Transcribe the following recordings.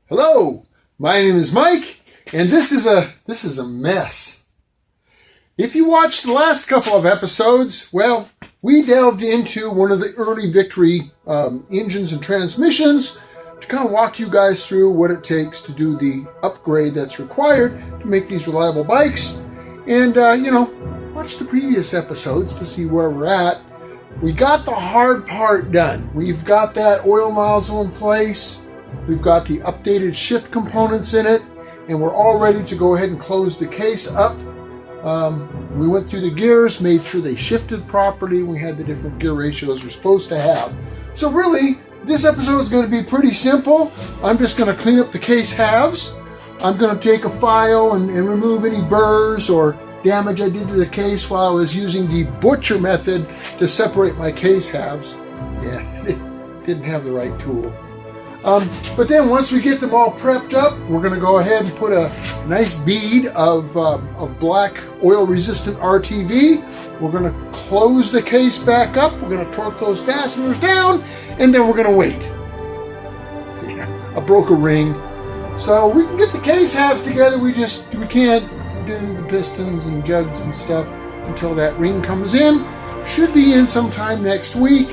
Hello, my name is Mike, and this is a mess. If you watched the last couple of episodes, well, we delved into one of the early Victory engines and transmissions to kind of walk you guys through what it takes to do the upgrade that's required to make these reliable bikes. And, watch the previous episodes to see where we're at. We got the hard part done. We've got that oil nozzle in place. We've got the updated shift components in it, and we're all ready to go ahead and close the case up. We went through the gears, made sure they shifted properly. We had the different gear ratios we're supposed to have. So really, this episode is going to be pretty simple. I'm just going to clean up the case halves. I'm going to take a file and remove any burrs or damage I did to the case while I was using the butcher method to separate my case halves. Yeah, didn't have the right tool. But then once we get them all prepped up, we're going to go ahead and put a nice bead of black oil-resistant RTV. We're going to close the case back up. We're going to torque those fasteners down, and then we're going to wait. Yeah, I broke a ring. So we can get the case halves together. We can't do the pistons and jugs and stuff until that ring comes in. Should be in sometime next week.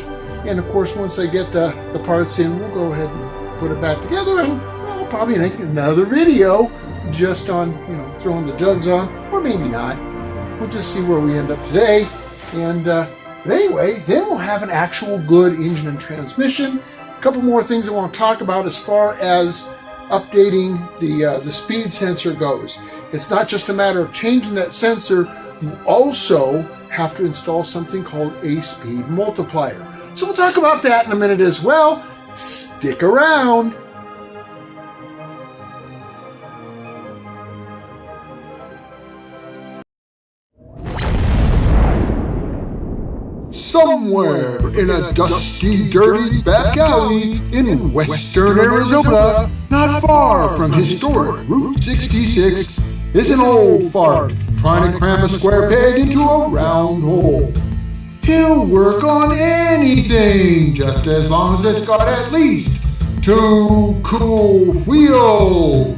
And of course, once I get the parts in, we'll go ahead and put it back together, and I'll probably make another video just on, throwing the jugs on, or maybe not. We'll just see where we end up today. And but anyway, then we'll have an actual good engine and transmission. A couple more things I want to talk about as far as updating the speed sensor goes. It's not just a matter of changing that sensor. You also have to install something called a speed multiplier. So we'll talk about that in a minute as well. Stick around. Somewhere in a dusty, dirty back alley in western Arizona, not far from historic Route 66, is an old fart trying to cram a square peg into a round hole. He'll work on anything, just as long as it's got at least 2 cool wheels.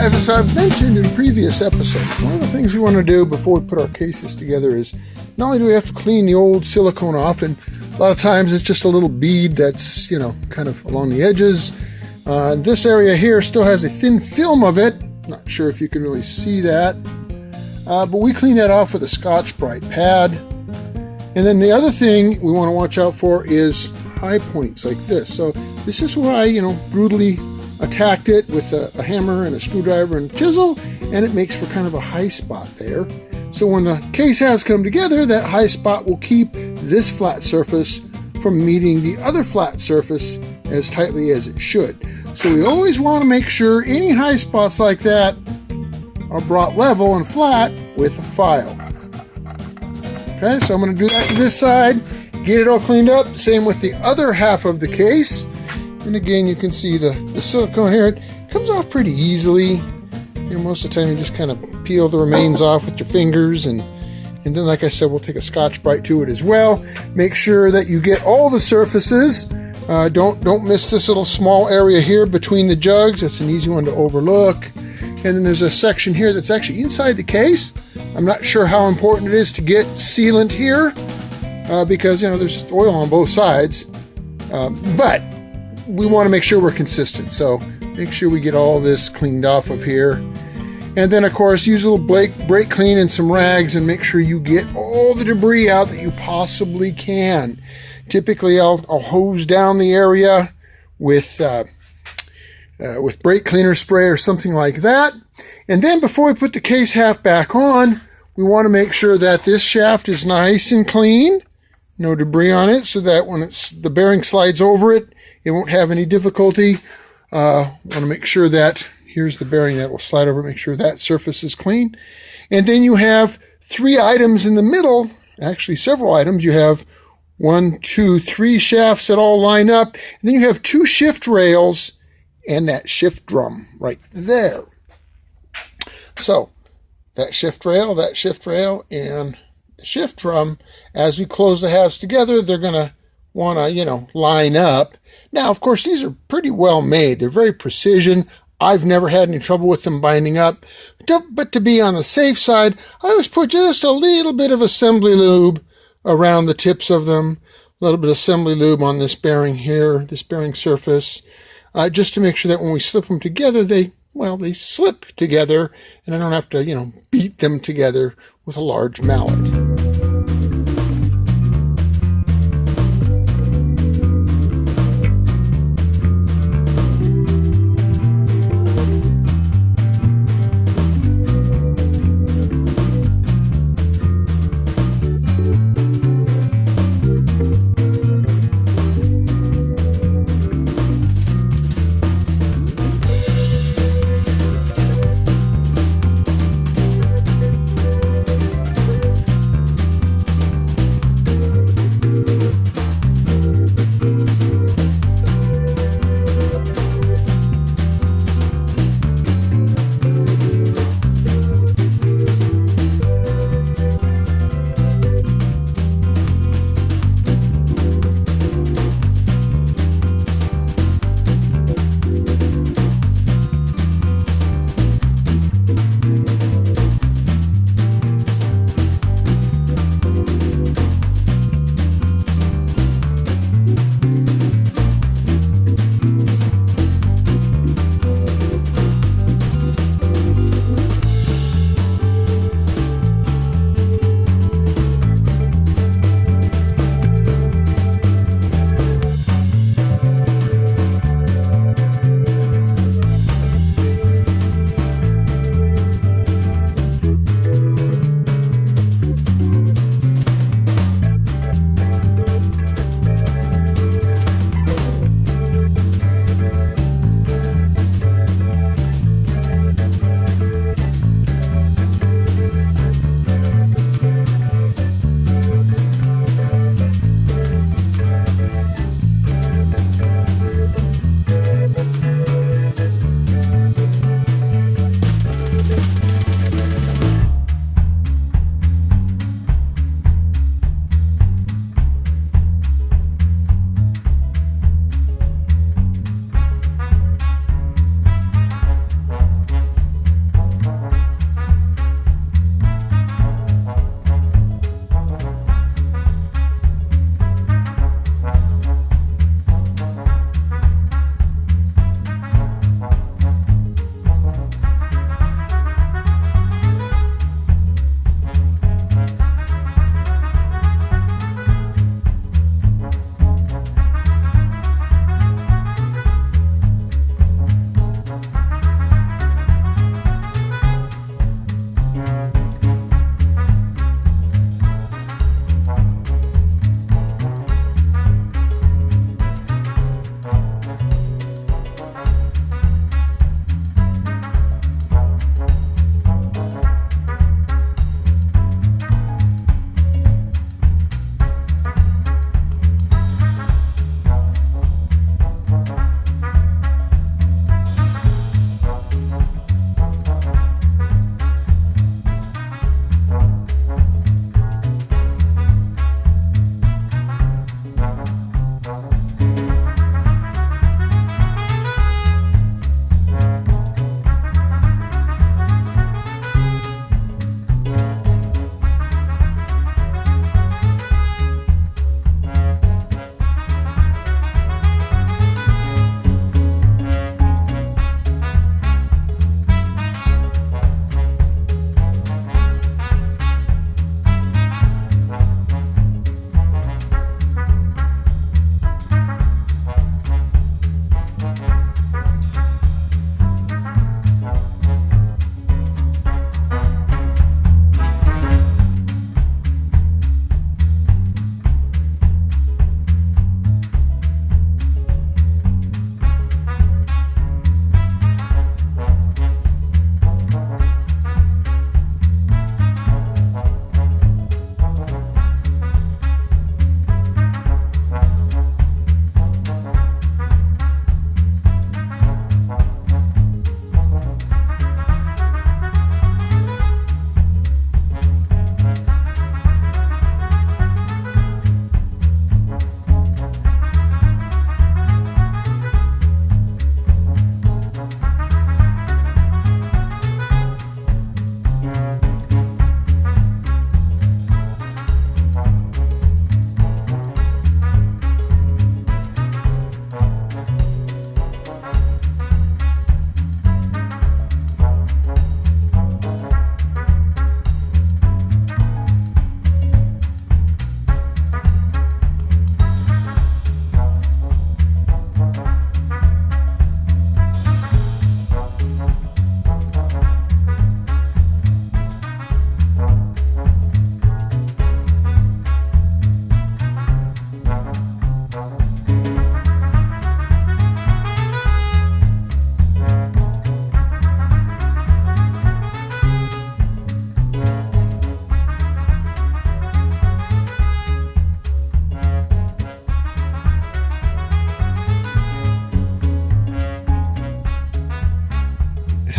As I've mentioned in previous episodes, one of the things we want to do before we put our cases together is not only do we have to clean the old silicone off, and a lot of times it's just a little bead that's, kind of along the edges. This area here still has a thin film of it. Not sure if you can really see that. But we clean that off with a Scotch-Brite pad. And then the other thing we want to watch out for is high points like this. So this is where I, brutally attacked it with a hammer and a screwdriver and chisel, and it makes for kind of a high spot there. So when the case halves come together, that high spot will keep this flat surface from meeting the other flat surface as tightly as it should. So we always want to make sure any high spots like that are brought level and flat with a file. Okay, so I'm going to do that to this side, get it all cleaned up. Same with the other half of the case. And again, you can see the silicone here. It comes off pretty easily. Most of the time you just kind of peel the remains off with your fingers, and then, like I said, we'll take a Scotch-Brite to it as well. Make sure that you get all the surfaces. Don't miss this little small area here between the jugs. It's an easy one to overlook. And then there's a section here that's actually inside the case. I'm not sure how important it is to get sealant here because there's oil on both sides, but we want to make sure we're consistent, so make sure we get all this cleaned off of here. And then, of course, use a little brake clean and some rags and make sure you get all the debris out that you possibly can. Typically, I'll hose down the area with brake cleaner spray or something like that. And then before we put the case half back on, we want to make sure that this shaft is nice and clean, no debris on it, so that when the bearing slides over it, it won't have any difficulty. Want to make sure that, here's the bearing that will slide over, make sure that surface is clean. And then you have 3 items in the middle, actually several items. You have 1, 2, 3 shafts that all line up. And then you have 2 shift rails and that shift drum right there. So that shift rail, and the shift drum, as we close the halves together, they're going to want to, line up. Now, of course, these are pretty well made. They're very precision. I've never had any trouble with them binding up. But to be on the safe side, I always put just a little bit of assembly lube around the tips of them. A little bit of assembly lube on this bearing here, this bearing surface, just to make sure that when we slip them together, they slip together, and I don't have to, beat them together with a large mallet.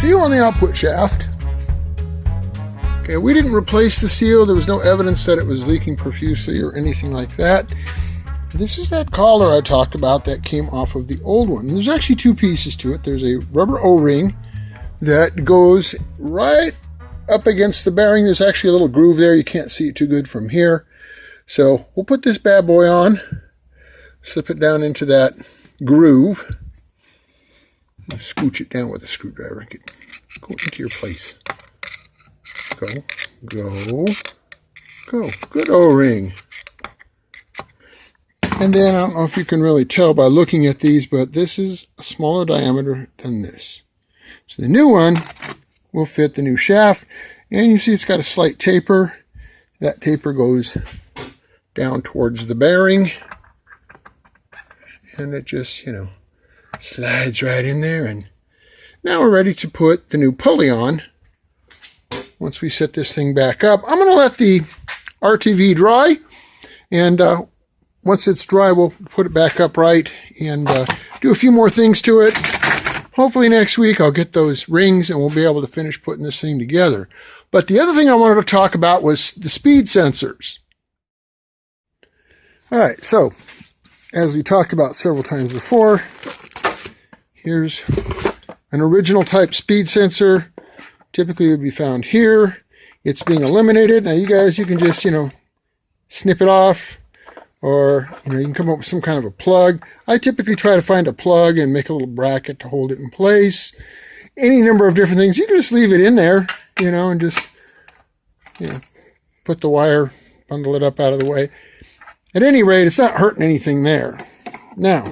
seal on the output shaft. Okay, we didn't replace the seal. There was no evidence that it was leaking profusely or anything like that. This is that collar I talked about that came off of the old one. And there's actually two pieces to it. There's a rubber O-ring that goes right up against the bearing. There's actually a little groove there. You can't see it too good from here. So we'll put this bad boy on, slip it down into that groove, scooch it down with a screwdriver. Go into your place. Go, go, go. Good O-ring. And then, I don't know if you can really tell by looking at these, but this is a smaller diameter than this. So the new one will fit the new shaft. And you see it's got a slight taper. That taper goes down towards the bearing. And it just, slides right in there. And now we're ready to put the new pulley on. Once we set this thing back up, I'm going to let the RTV dry. And once it's dry, we'll put it back upright and do a few more things to it. Hopefully next week I'll get those rings and we'll be able to finish putting this thing together. But the other thing I wanted to talk about was the speed sensors. All right, so as we talked about several times before, here's an original type speed sensor. Typically would be found here. It's being eliminated. Now you guys, you can just, snip it off. Or, you can come up with some kind of a plug. I typically try to find a plug and make a little bracket to hold it in place. Any number of different things. You can just leave it in there, and just, put the wire, bundle it up out of the way. At any rate, it's not hurting anything there. Now,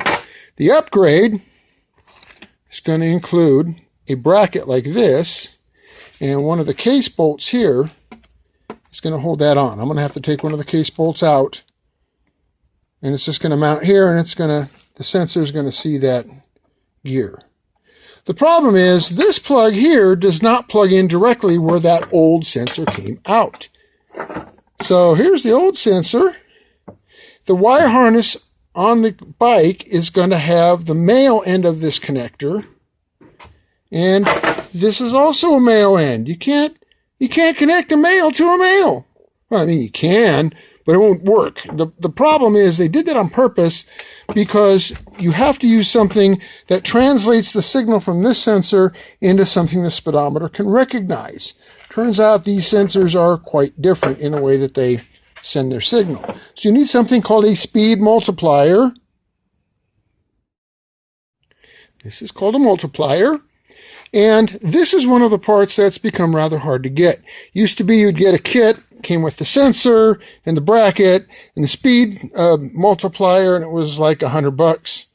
the upgrade is going to include a bracket like this, and one of the case bolts here is going to hold that on. I'm going to have to take one of the case bolts out. And it's just going to mount here, and the sensor is going to see that gear. The problem is this plug here does not plug in directly where that old sensor came out. So here's the old sensor. The wire harness on the bike is going to have the male end of this connector. And this is also a male end. You can't connect a male to a male. Well, I mean, you can, but it won't work. The problem is they did that on purpose because you have to use something that translates the signal from this sensor into something the speedometer can recognize. Turns out these sensors are quite different in the way that they send their signal. So you need something called a speed multiplier. This is called a multiplier. And this is one of the parts that's become rather hard to get. Used to be you'd get a kit, came with the sensor and the bracket and the speed multiplier, and it was like $100.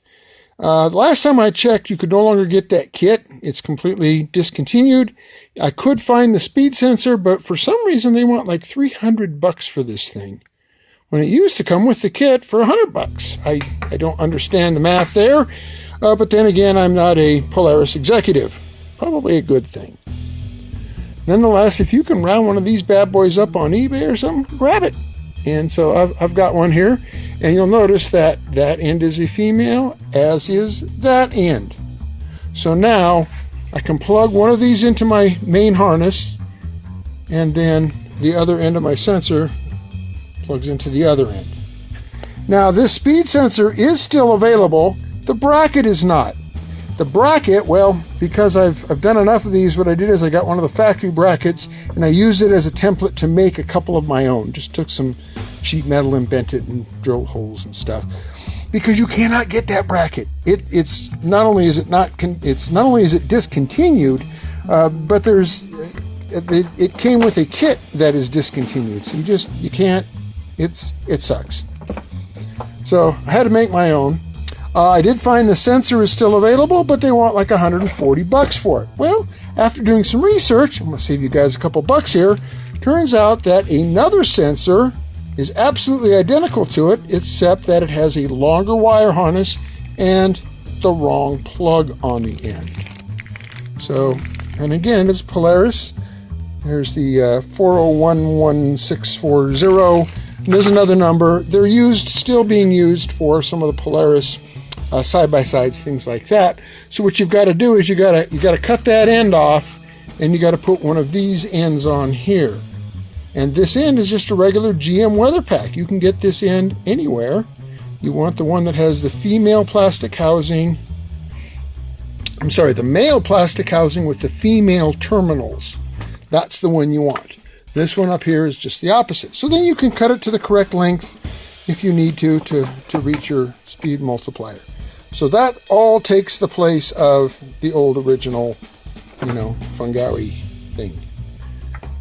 The last time I checked, you could no longer get that kit. It's completely discontinued. I could find the speed sensor, but for some reason they want like $300 for this thing, when it used to come with the kit for $100. I don't understand the math there, but then again, I'm not a Polaris executive. Probably a good thing. Nonetheless, if you can round one of these bad boys up on eBay or something, grab it. And so I've got one here, and you'll notice that that end is a female, as is that end. So now I can plug one of these into my main harness, and then the other end of my sensor plugs into the other end. Now this speed sensor is still available. The bracket is not. The bracket, well, because I've done enough of these, what I did is I got one of the factory brackets and I used it as a template to make a couple of my own. Just took some sheet metal and bent it and drilled holes and stuff. Because you cannot get that bracket. It's not only is it discontinued, but it came with a kit that is discontinued. So you can't. It sucks. So I had to make my own. I did find the sensor is still available, but they want like $140 for it. Well, after doing some research, I'm going to save you guys a couple bucks here. Turns out that another sensor is absolutely identical to it, except that it has a longer wire harness and the wrong plug on the end. So, and again, it's Polaris. There's the 4011640. And there's another number. They're still being used for some of the Polaris side-by-sides, things like that. So what you've got to do is you got to cut that end off, and you got to put one of these ends on here. And this end is just a regular GM weather pack. You can get this end anywhere. You want the one that has the female plastic housing. I'm sorry, the male plastic housing with the female terminals. That's the one you want. This one up here is just the opposite. So then you can cut it to the correct length if you need to reach your speed multiplier. So that all takes the place of the old original, Fungawi thing.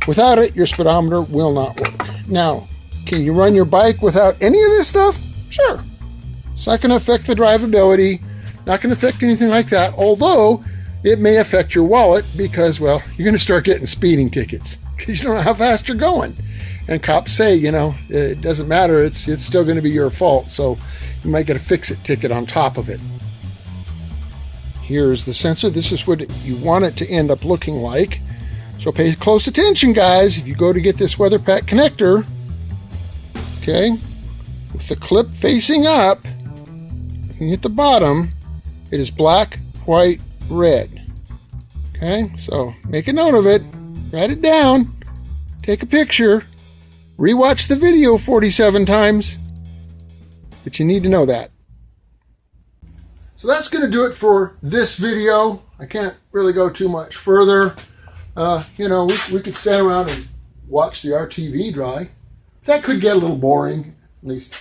Without it, your speedometer will not work. Now, can you run your bike without any of this stuff? Sure. It's not going to affect the drivability, not going to affect anything like that, although it may affect your wallet because, well, you're going to start getting speeding tickets because you don't know how fast you're going. And cops say, it doesn't matter, it's still going to be your fault, so you might get a fix-it ticket on top of it. Here's the sensor. This is what you want it to end up looking like. So pay close attention, guys. If you go to get this weather pack connector, okay, with the clip facing up, looking at the bottom, it is black, white, red. Okay, so make a note of it, write it down, take a picture, rewatch the video 47 times, but you need to know that. So that's going to do it for this video. I can't really go too much further. We could stand around and watch the RTV dry. That could get a little boring, at least.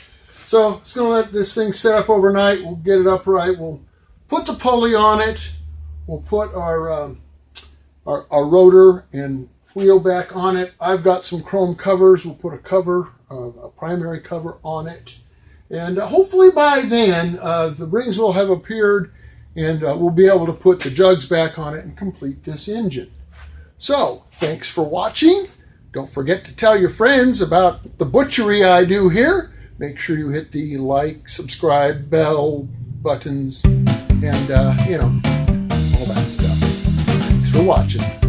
So it's going to let this thing set up overnight. We'll get it upright. We'll put the pulley on it. We'll put our rotor and wheel back on it. I've got some chrome covers. We'll put a cover, a primary cover on it. And hopefully by then, the rings will have appeared and we'll be able to put the jugs back on it and complete this engine. So, thanks for watching. Don't forget to tell your friends about the butchery I do here. Make sure you hit the like, subscribe, bell buttons, and, all that stuff. Thanks for watching.